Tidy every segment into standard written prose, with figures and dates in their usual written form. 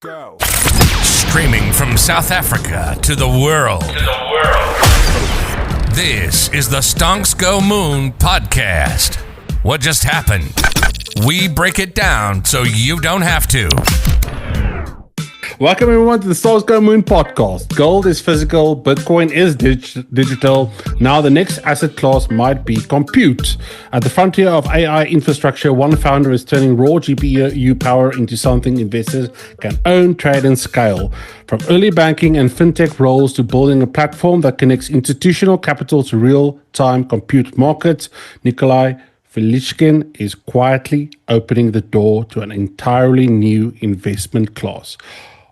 Go. Streaming from South Africa to the world. This is the Stonks Go Moon podcast. What just happened? We break it down so you don't have to. Welcome everyone to the Stonks Go Moon podcast. Gold is physical, Bitcoin is digital. Now the next asset class might be compute. At the frontier of AI infrastructure, one founder is turning raw GPU power into something investors can own, trade, and scale. From early banking and fintech roles to building a platform that connects institutional capital to real-time compute markets, Nikolay Filichkin is quietly opening the door to an entirely new investment class.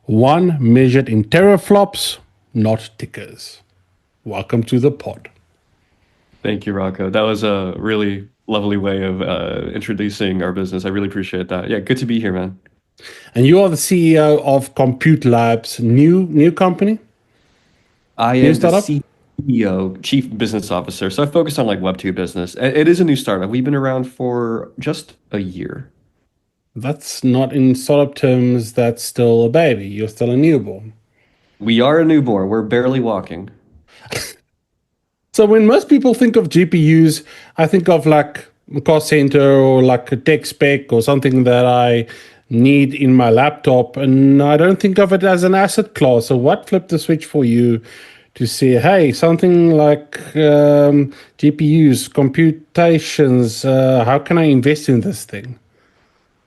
One measured in teraflops, not tickers. Welcome to the pod. Thank you, Rocco. That was a really lovely way of introducing our business. I really appreciate that. Yeah, good to be here, man. And you are the CEO of Compute Labs, new company? I am the CEO, Chief Business Officer. So I focus on like Web2 business. It is a new startup. We've been around for just a year. That's not in startup terms, that's still a baby. You're still a newborn. We are a newborn. We're barely walking. So when most people think of GPUs, I think of like a cost center or like a tech spec or something that I need in my laptop. And I don't think of it as an asset class. So what flipped the switch for you to say, hey, something like GPUs, computations, how can I invest in this thing?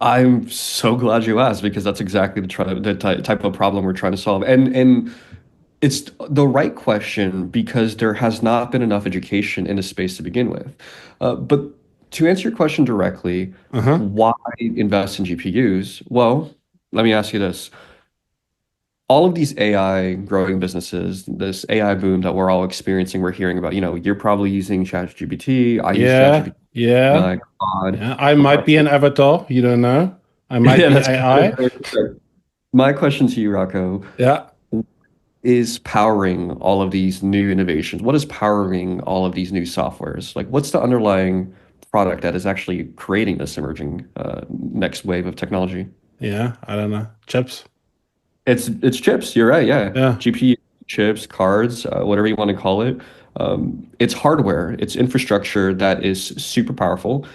I'm so glad you asked because that's exactly the type of problem we're trying to solve. And it's the right question because there has not been enough education in the space to begin with. But to answer your question directly, why invest in GPUs? Well, let me ask you this. All of these AI growing businesses, this AI boom that we're all experiencing, we're hearing about, you're probably using ChatGPT. I use ChatGPT. Yeah. I might be an avatar. You don't know. I might be AI. My question to you, Rocco. Yeah. Is powering all of these new innovations? What is powering all of these new softwares? Like, what's the underlying product that is actually creating this emerging next wave of technology? Yeah, I don't know. Chips. It's chips. You're right. Yeah. GPU, chips, cards, whatever you want to call it. It's hardware. It's infrastructure that is super powerful,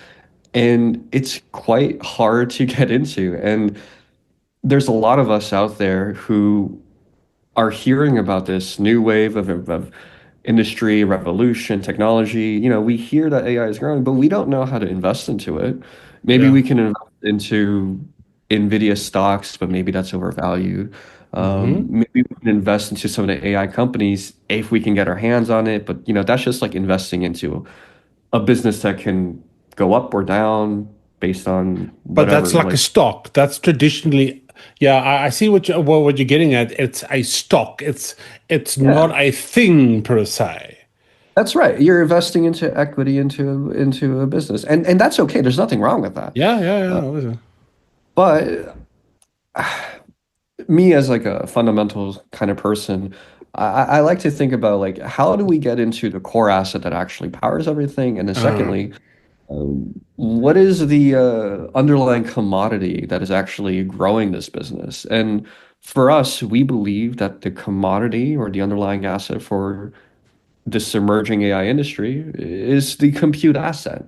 and it's quite hard to get into. And there's a lot of us out there who are hearing about this new wave of industry, revolution, technology. We hear that AI is growing, but we don't know how to invest into it. Maybe we can invest into Nvidia stocks, but maybe that's overvalued. Maybe we can invest into some of the AI companies if we can get our hands on it. But that's just like investing into a business that can go up or down based on whatever. But that's like a stock. That's traditionally, I see what you're getting at. It's a stock. It's not a thing per se. That's right. You're investing into equity into a business, and that's okay. There's nothing wrong with that. Yeah. But me as like a fundamentals kind of person, I like to think about like how do we get into the core asset that actually powers everything, and then secondly, what is the underlying commodity that is actually growing this business? And for us, we believe that the commodity or the underlying asset for this emerging AI industry is the compute asset.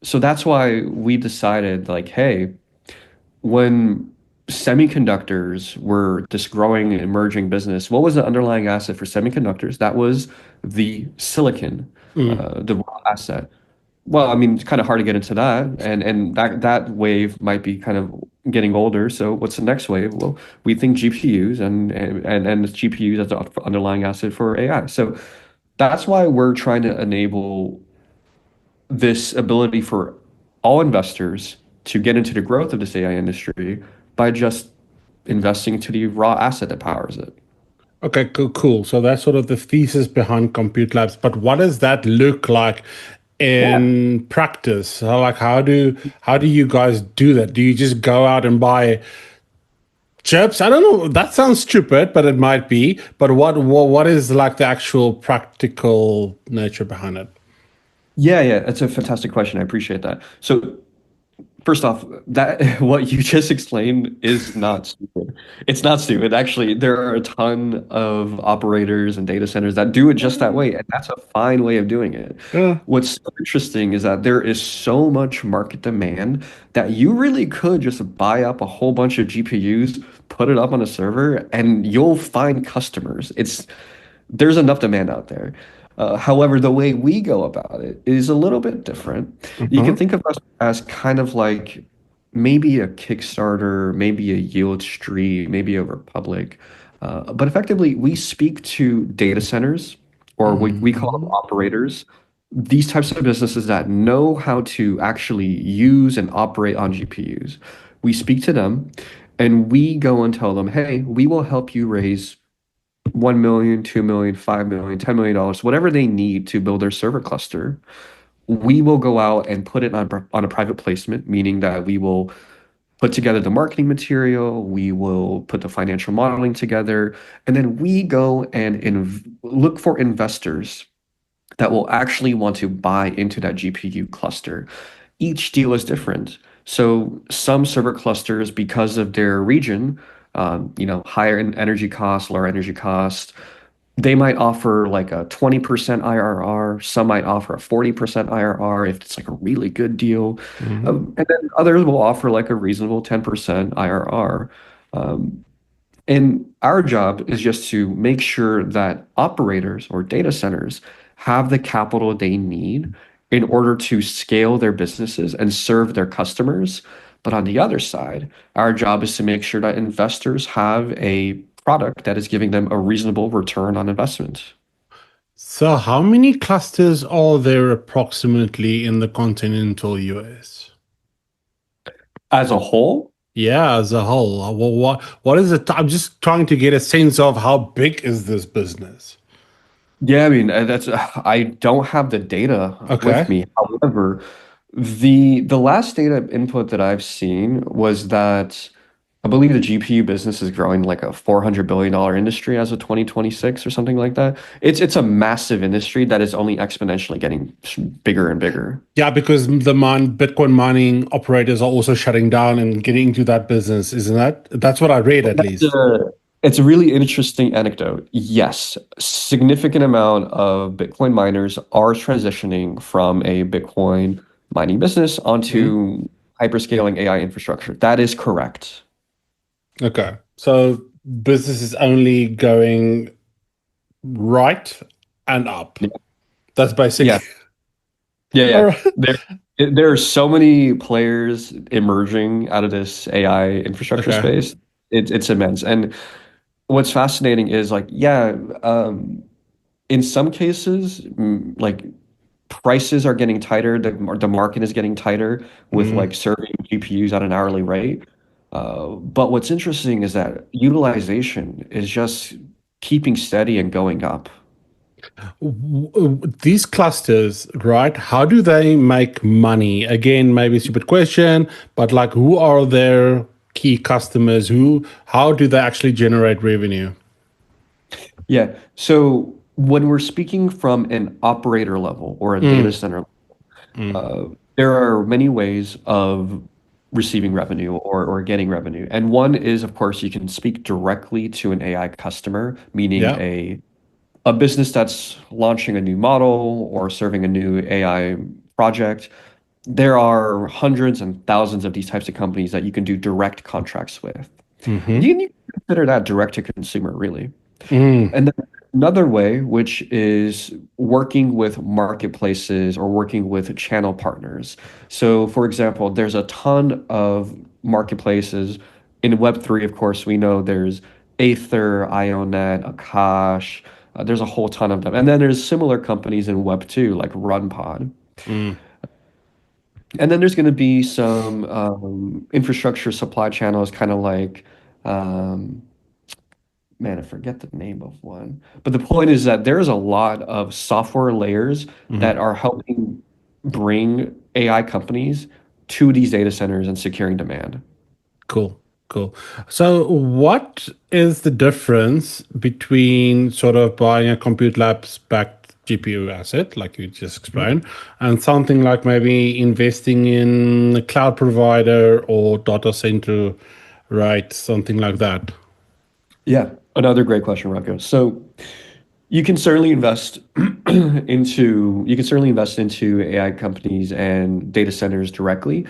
So that's why we decided like, hey, when semiconductors were this growing emerging business, what was the underlying asset for semiconductors? That was the silicon, the raw asset. Well, I mean, it's kind of hard to get into that, and that wave might be kind of getting older. So what's the next wave? Well, we think GPUs and GPUs as the underlying asset for AI. So that's why we're trying to enable this ability for all investors to get into the growth of this AI industry by just investing into the raw asset that powers it. Okay, cool. So that's sort of the thesis behind Compute Labs. But what does that look like in practice? So like how do you guys do that? Do you just go out and buy chips? I don't know. That sounds stupid, but it might be. But what is like the actual practical nature behind it? Yeah, that's a fantastic question. I appreciate that. So First off, that what you just explained is not stupid. It's not stupid. Actually, there are a ton of operators and data centers that do it just that way, and that's a fine way of doing it. Yeah. What's so interesting is that there is so much market demand that you really could just buy up a whole bunch of GPUs, put it up on a server, and you'll find customers. There's enough demand out there. However, the way we go about it is a little bit different. You can Mhm. think of us as kind of like maybe a Kickstarter, maybe a Yield Street, maybe a Republic. But effectively, we speak to data centers, or we call them Mhm. operators, these types of businesses that know how to actually use and operate on GPUs. We speak to them and we go and tell them, hey, we will help you raise 1 million, 2 million, 5 million, $10 million, whatever they need to build their server cluster. We will go out and put it on a private placement, meaning that we will put together the marketing material, we will put the financial modeling together, and then we go and look for investors that will actually want to buy into that GPU cluster. Each deal is different. So some server clusters, because of their region, higher in energy cost, lower energy cost, they might offer like a 20% IRR. Some might offer a 40% IRR if it's like a really good deal. Mhm. And then others will offer like a reasonable 10% IRR. Um, and our job is just to make sure that operators or data centers have the capital they need in order to scale their businesses and serve their customers. But on the other side, our job is to make sure that investors have a product that is giving them a reasonable return on investment. So, how many clusters are there approximately in the continental US? As a whole, Yeah, as a whole. Well, what is it? I'm just trying to get a sense of how big is this business. yeah, I mean, that's I don't have the data with Okay. me. However, the last data input that I've seen was that I believe the GPU business is growing like a $400 billion industry as of 2026 or something like that. It's a massive industry that is only exponentially getting bigger and bigger. Yeah, because Bitcoin mining operators are also shutting down and getting into that business, isn't that? That's what I read at That's least. it's a really interesting anecdote. Yes, significant amount of Bitcoin miners are transitioning from a Bitcoin mining business Mhm. onto hyperscaling AI infrastructure. That is correct. Okay. So business is only going right and up. Yeah. That's Yeah. basic. Yeah, All yeah. right. There are so many players emerging out of this AI infrastructure Okay. space. It's immense. And what's fascinating is like, yeah, in some cases, like prices are getting tighter, the market is getting tighter with Mm. like serving GPUs at an hourly rate. But what's interesting is that utilization is just keeping steady and going up. These clusters, right? How do they make money? Again, maybe a stupid question, but like, who are their key customers? How do they actually generate revenue? Yeah. So when we're speaking from an operator level or a data Mm, center, mm, uh, there are many ways of receiving revenue or getting revenue. And one is, of course, you can speak directly to an AI customer, meaning yeah. a business that's launching a new model or serving a new AI project. There are hundreds and thousands of these types of companies that you can do direct contracts with. Mm-hmm. You can consider that direct to consumer, really. Mm, And then another way, which is working with marketplaces or working with channel partners. So, for example, there's a ton of marketplaces in Web3. Of course, we know there's Aether, IONET, Akash. There's a whole ton of them. And then there's similar companies in Web2 like RunPod. mm. And then there's going to be some infrastructure supply channels, kind of like um, man, I forget the name of one. But the point is that there's a lot of software layers that Mhm. are helping bring AI companies to these data centers and securing demand. Cool. Cool. So, what is the difference between sort of buying a Compute Labs backed GPU asset, like you just explained, and something like maybe investing in a cloud provider or data center, right? Something like that. Yeah, another great question, Rocco. So you can certainly invest into AI companies and data centers directly,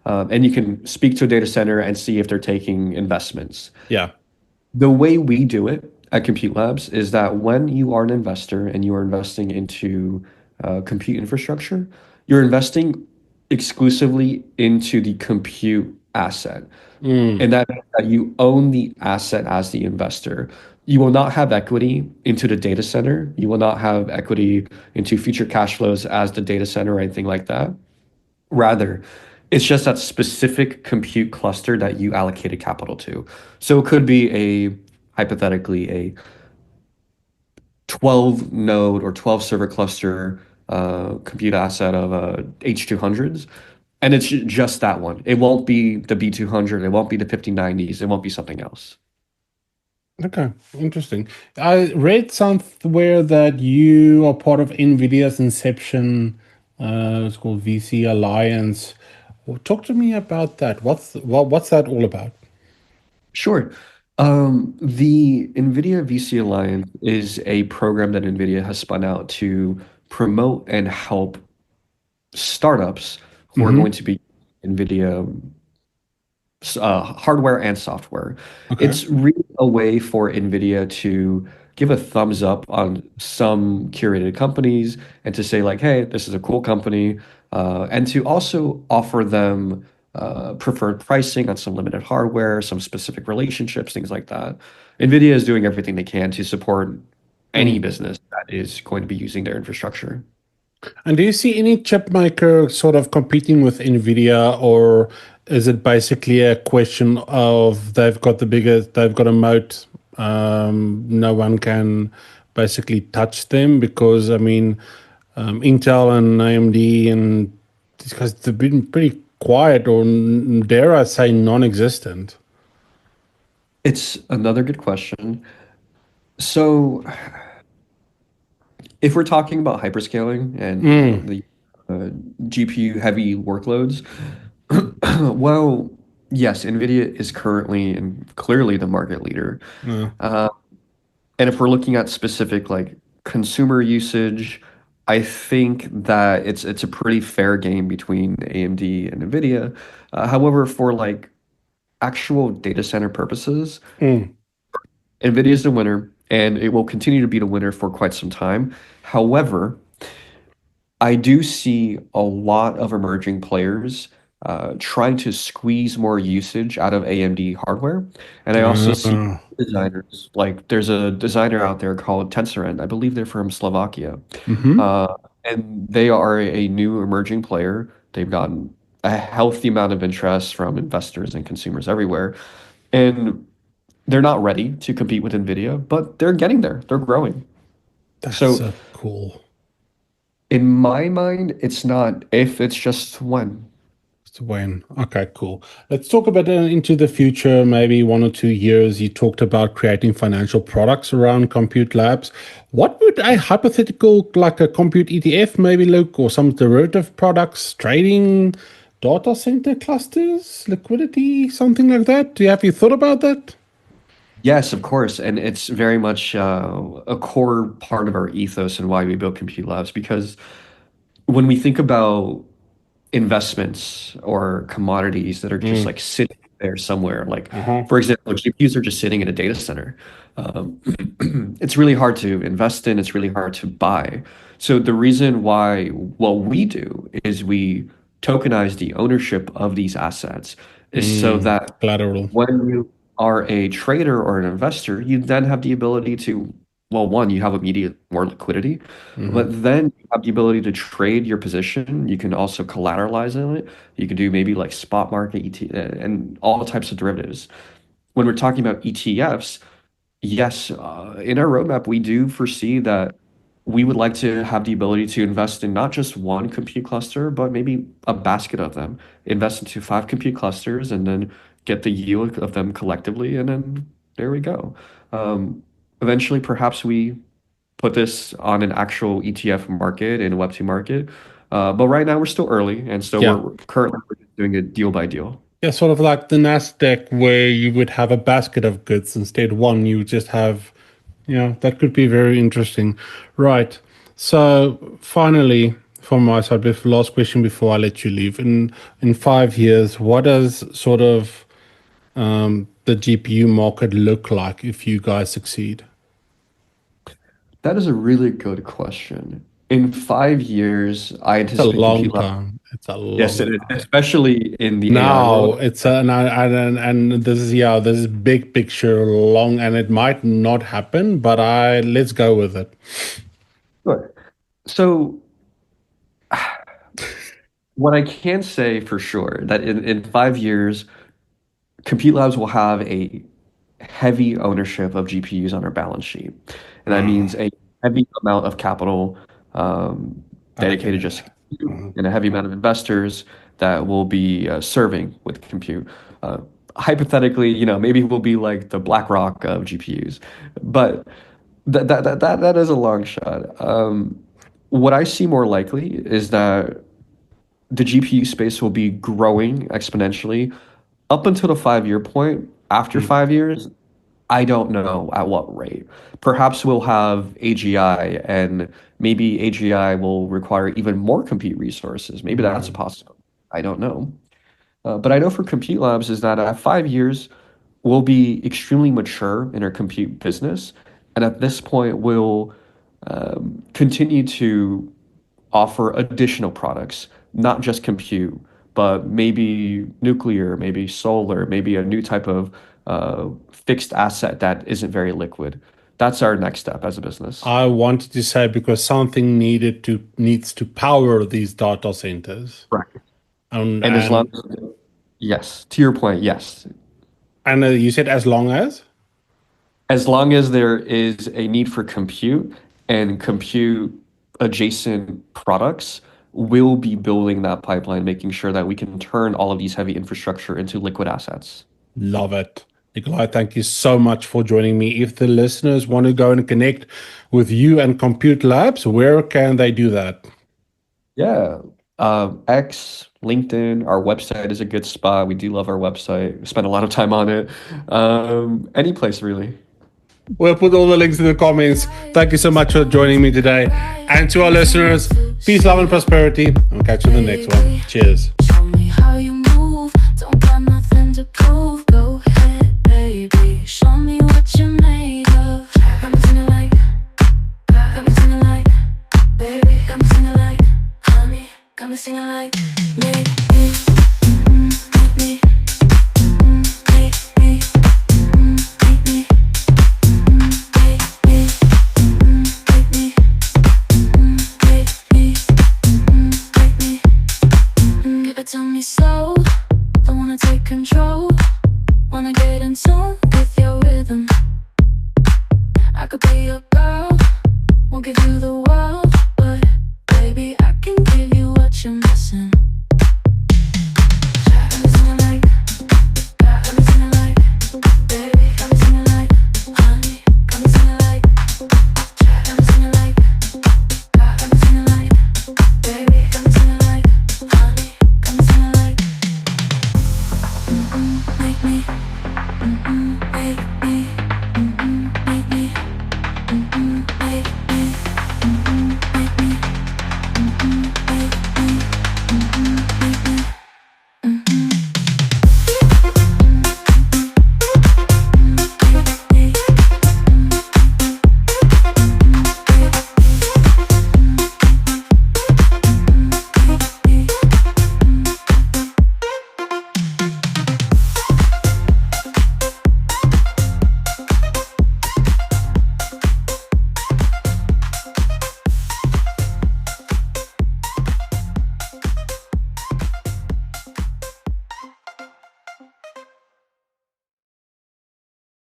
and you can speak to a data center and see if they're taking investments. Yeah. The way we do it at Compute Labs is that when you are an investor and you are investing into compute infrastructure, you're investing exclusively into the compute asset. Mm, And that means that you own the asset as the investor. You will not have equity into the data center. You will not have equity into future cash flows as the data center or anything like that. Rather, it's just that specific compute cluster that you allocated capital to. So it could be hypothetically, a 12 node or 12 server cluster compute asset of H200s. And it's just that one. It won't be the B200. It won't be the 5090s. It won't be something else. okay, interesting. I read somewhere that you are part of Nvidia's Inception. It's called VC Alliance. Well, talk to me about that. What's that all about? Sure. The NVIDIA VC Alliance is a program that NVIDIA has spun out to promote and help startups who are going Mm-hmm. to be NVIDIA hardware and software. Okay. It's really a way for NVIDIA to give a thumbs up on some curated companies and to say like, hey, this is a cool company, and to also offer them preferred pricing on some limited hardware, some specific relationships, things like that. NVIDIA is doing everything they can to support any Mm. business that is going to be using their infrastructure. And do you see any chip maker sort of competing with Nvidia, or is it basically a question of they've got a moat, no one can basically touch them? Because I mean, Intel and AMD and these guys, they've been pretty quiet, or dare I say, non-existent. It's another good question. So if we're talking about hyperscaling and Mm, the uh, GPU heavy workloads, well, yes, NVIDIA is currently and clearly the market leader. uh, Uh, and if we're looking at specific like consumer usage, I think that it's a pretty fair game between AMD and NVIDIA. However, for like actual data center purposes, mm, NVIDIA is the winner, and it will continue to be the winner for quite some time. However, I do see a lot of emerging players trying to squeeze more usage out of AMD hardware. And I also see uh, designers, like there's a designer out there called Tensorend. I believe they're from Slovakia. mm-hmm. Uh, and they are a new emerging player. They've gotten a healthy amount of interest from investors and consumers everywhere. And they're not ready to compete with NVIDIA, but they're getting there. They're growing. That's So so cool. in my mind, it's not if, it's just when. To Wayne. Okay, cool. Let's talk about into the future, maybe 1 or 2 years. You talked about creating financial products around compute labs. What would a hypothetical, like a compute ETF, maybe look, or some derivative products, trading, data center clusters, liquidity, something like that? Have you thought about that? Yes, of course. And it's very much a core part of our ethos and why we built Compute Labs. Because when we think about investments or commodities that are just Mm, like sitting there somewhere, like uh-huh. for example, GPUs are just sitting in a data center. Um, it's really hard to invest in, it's really hard to buy. So the reason why what we do is we tokenize the ownership of these assets is so Mm, that collateral. when you are a trader or an investor, you then have the ability to, well, one, you have immediate more liquidity, Mm-hmm. but then you have the ability to trade your position. You can also collateralize in it. You can do maybe like spot market, and all types of derivatives. When we're talking about ETFs, yes, in our roadmap, we do foresee that we would like to have the ability to invest in not just one compute cluster, but maybe a basket of them. Invest into 5 compute clusters and then get the yield of them collectively, and then there we go. Um, Eventually, perhaps we put this on an actual ETF market and Web2 market. But right now we're still early, and so Yeah. we're currently doing it deal by deal. Yeah, sort of like the Nasdaq where you would have a basket of goods instead one you just have, that could be very interesting. Right. So finally, from my side, last question before I let you leave. In 5 years, what does sort of the GPU market look like if you guys succeed? That is a really good question. In 5 years, I It's a anticipate long compute lab. time. It's a Yes, long it is, time. especially in the AI Now world. it's and this is big picture long, and it might not happen, but let's go with it. Sure. So what I can say for sure that in 5 years, Compute Labs will have a heavy ownership of GPUs on our balance sheet. And that means a heavy amount of capital Okay. dedicated just to compute and a heavy amount of investors that will be serving with compute. Hypothetically, maybe we'll be like the BlackRock of GPUs, but that is a long shot. What I see more likely is that the GPU space will be growing exponentially up until the 5 year point. After 5 years, I don't know at what rate. Perhaps we'll have AGI, and maybe AGI will require even more compute resources. Maybe that's a possibility. I don't know. But I know for Compute Labs is that at 5 years, we'll be extremely mature in our compute business. And at this point, we'll continue to offer additional products, not just compute, but maybe nuclear, maybe solar, maybe a new type of fixed asset that isn't very liquid. That's our next step as a business. I wanted to say because something needs to power these data centers. Right. And And as long and as, yes, to your point, yes. and you said As long as there is a need for compute and compute adjacent products, we'll be building that pipeline, making sure that we can turn all of these heavy infrastructure into liquid assets. love it. Nikolay, thank you so much for joining me. If the listeners want to go and connect with you and Compute Labs, where can they do that? Yeah. X, LinkedIn, our website is a good spot. We do love our website. We spend a lot of time on it. Any place really. We'll put all the links in the comments. Thank you so much for joining me today. And to our listeners, peace, love, and prosperity. I'll catch you in the next one. Cheers.